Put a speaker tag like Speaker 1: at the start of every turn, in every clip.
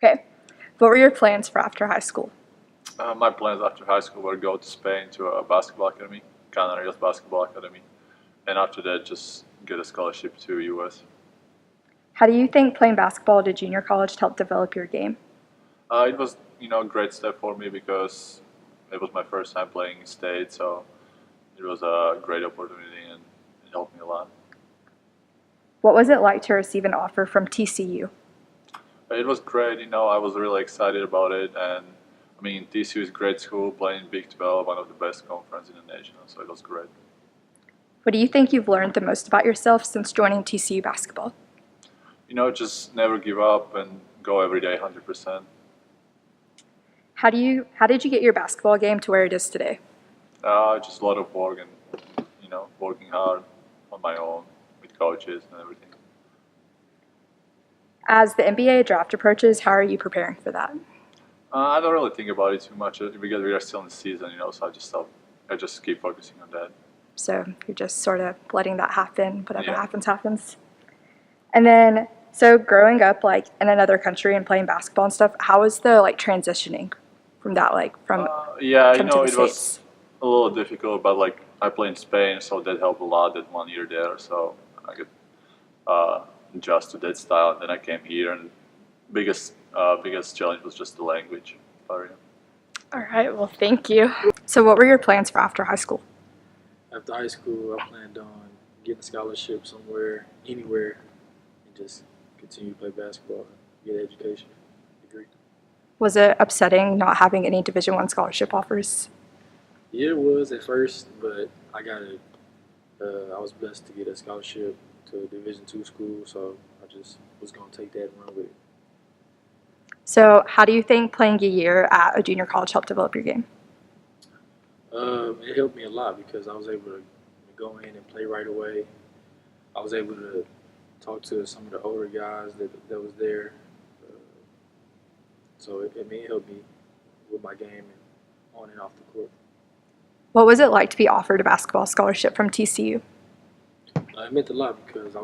Speaker 1: Okay. What were your plans for after high school?
Speaker 2: My plans after high school were to go to Spain to a basketball academy, Kenrich Basketball Academy, and after that just get a scholarship to US.
Speaker 1: How do you think playing basketball at a junior college helped develop your game?
Speaker 2: It was, a great step for me because it was my first time playing in state, so it was a great opportunity and it helped me a lot.
Speaker 1: What was it like to receive an offer from TCU?
Speaker 2: It was great, I was really excited about it, and TCU is a great school, playing Big 12, one of the best conferences in the nation, so it was great.
Speaker 1: What do you think you've learned the most about yourself since joining TCU basketball?
Speaker 2: Just never give up and go every day 100%.
Speaker 1: How did you get your basketball game to where it is today?
Speaker 2: Just a lot of work and, working hard on my own with coaches and everything.
Speaker 1: As the NBA draft approaches, how are you preparing for that?
Speaker 2: I don't really think about it too much because we are still in the season, so I just keep focusing on that.
Speaker 1: So you're just sort of letting that happen, whatever happens. And then, so growing up in another country and playing basketball and stuff, how was the transitioning from that from
Speaker 2: it
Speaker 1: States?
Speaker 2: was a little difficult, but I play in Spain, so that helped a lot that 1 year there, so I could adjust to that style. And then I came here, and biggest challenge was just the language barrier.
Speaker 1: All right, well, thank you. So what were your plans for after high school?
Speaker 3: After high school, I planned on getting a scholarship somewhere, anywhere, and just continue to play basketball, get an education degree.
Speaker 1: Was it upsetting not having any Division I scholarship offers?
Speaker 3: Yeah, it was at first, but I got it. I was blessed to get a scholarship to a Division II school, so I just was going to take that and run with it.
Speaker 1: So how do you think playing a year at a junior college helped develop your game?
Speaker 3: It helped me a lot because I was able to go in and play right away. I was able to talk to some of the older guys that was there. So it helped me with my game and on and off the court.
Speaker 1: What was it like to be offered a basketball scholarship from TCU?
Speaker 3: It meant a lot because I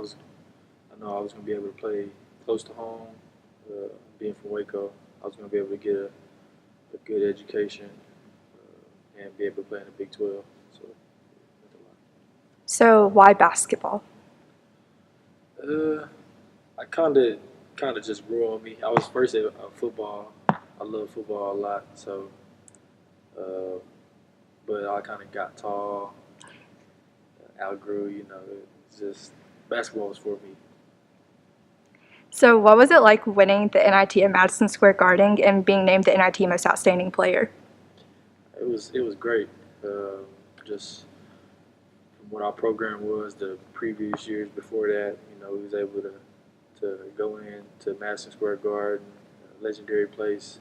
Speaker 3: know I was going to be able to play close to home. Being from Waco, I was going to be able to get a good education and be able to play in the Big 12. So it meant a lot.
Speaker 1: So why basketball?
Speaker 3: I kind of just grew on me. I was first at football. I love football a lot. So, but I kind of got tall, outgrew. It's just basketball was for me.
Speaker 1: So what was it like winning the NIT at Madison Square Garden and being named the NIT Most Outstanding Player?
Speaker 3: It was great. Just from what our program was the previous years before that, we was able to go in to Madison Square Garden, a legendary place,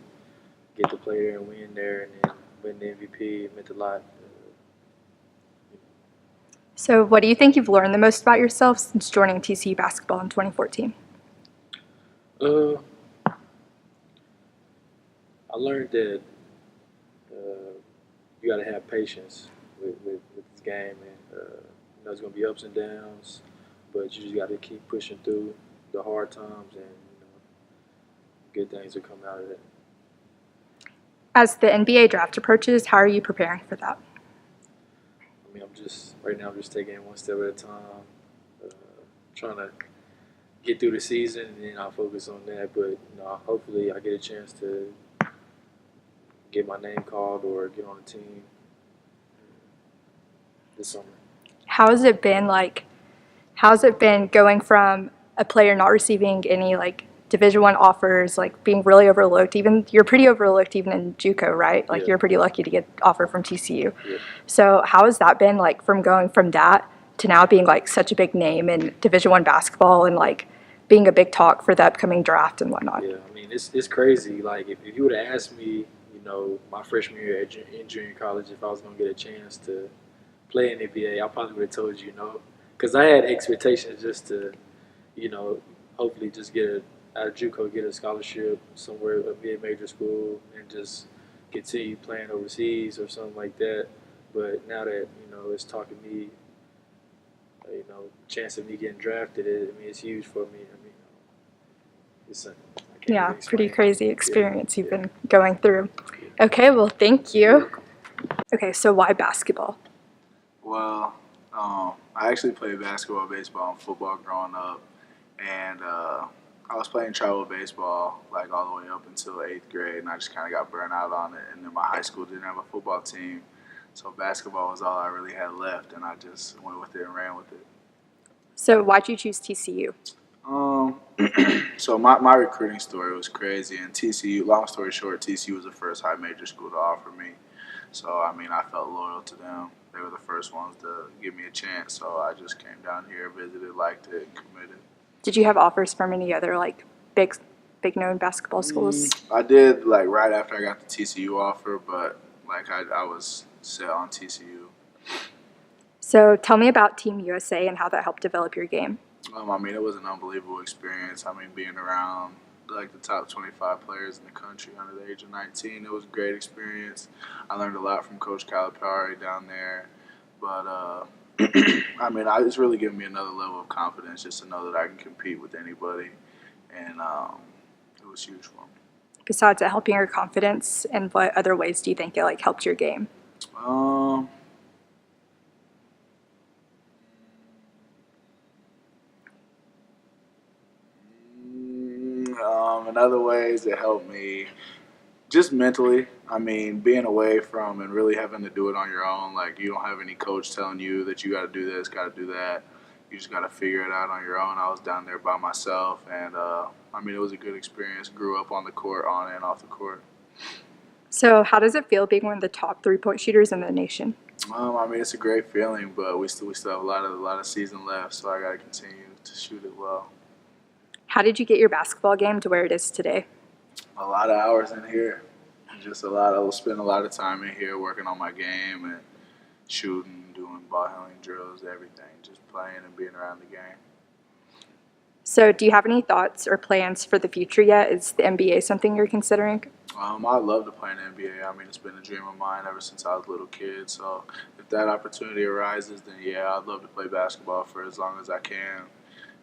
Speaker 3: get to play there and win there, and then win the MVP. It meant a lot.
Speaker 1: So what do you think you've learned the most about yourself since joining TCU basketball in 2014?
Speaker 3: I learned that you got to have patience with this game, and there's going to be ups and downs, but you just got to keep pushing through the hard times, and good things will come out of that.
Speaker 1: As the NBA draft approaches, how are you preparing for that?
Speaker 3: Right now I'm just taking it one step at a time, trying to get through the season, and then I'll focus on that. But hopefully I get a chance to get my name called or get on a team this summer.
Speaker 1: How's it been going from a player not receiving any Division I offers, being really overlooked? You're pretty overlooked even in JUCO, right?
Speaker 3: Yeah.
Speaker 1: You're pretty lucky to get offered from TCU.
Speaker 3: Yeah.
Speaker 1: So how has that been from going from that to now being such a big name in Division I basketball and being a big talk for the upcoming draft and whatnot?
Speaker 3: Yeah, it's crazy. If you would have asked me, my freshman year in junior college, if I was going to get a chance to play in the NBA, I probably would have told you no, because I had expectations just to, hopefully just out of JUCO, get a scholarship somewhere, a mid-major school, and just continue playing overseas or something like that. But now that it's talking me, chance of me getting drafted, it's huge for me. It's
Speaker 1: Yeah,
Speaker 3: really
Speaker 1: pretty
Speaker 3: explain.
Speaker 1: crazy experience you've been going through. Okay, well, thank you. Okay, so why basketball?
Speaker 4: Well, I actually played basketball, baseball, and football growing up, and I was playing travel baseball like all the way up until eighth grade, and I just kind of got burnt out on it. And then my high school didn't have a football team, so basketball was all I really had left, and I just went with it and ran with it.
Speaker 1: So why'd you choose TCU?
Speaker 4: Um, so my recruiting story was crazy, and TCU. Long story short, TCU was the first high major school to offer me. So I mean, I felt loyal to them. They were the first ones to give me a chance. So I just came down here, visited, liked it, and committed.
Speaker 1: Did you have offers from any other like big known basketball schools?
Speaker 4: I did like right after I got the TCU offer, but like I was set on TCU.
Speaker 1: So tell me about Team USA and how that helped develop your game.
Speaker 4: I mean, it was an unbelievable experience. I mean, being around like the top 25 players in the country under the age of 19, it was a great experience. I learned a lot from Coach Calipari down there, but I mean, it's really given me another level of confidence just to know that I can compete with anybody, and it was huge for me.
Speaker 1: Besides it helping your confidence, and what other ways do you think it like helped your game?
Speaker 4: In other ways, it helped me just mentally. I mean, being away from and really having to do it on your own. Like, you don't have any coach telling you that you got to do this, got to do that. You just got to figure it out on your own. I was down there by myself, and I mean, it was a good experience. Grew up on the court, on and off the court.
Speaker 1: So how does it feel being one of the top 3-point shooters in the nation?
Speaker 4: I mean, it's a great feeling, but we still have a lot of season left, so I got to continue to shoot it well.
Speaker 1: How did you get your basketball game to where it is today?
Speaker 4: A lot of hours in here. Just a lot. I will spend a lot of time in here working on my game and shooting, doing ball handling drills, everything. Just playing and being around the game.
Speaker 1: So do you have any thoughts or plans for the future yet? Is the NBA something you're considering?
Speaker 4: I'd love to play in the NBA. I mean, it's been a dream of mine ever since I was a little kid. So if that opportunity arises, then yeah, I'd love to play basketball for as long as I can.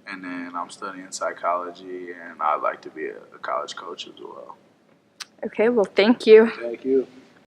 Speaker 4: And then I'm studying psychology, and I'd like to be a college coach as well.
Speaker 1: Okay, well, thank you.
Speaker 4: Thank you.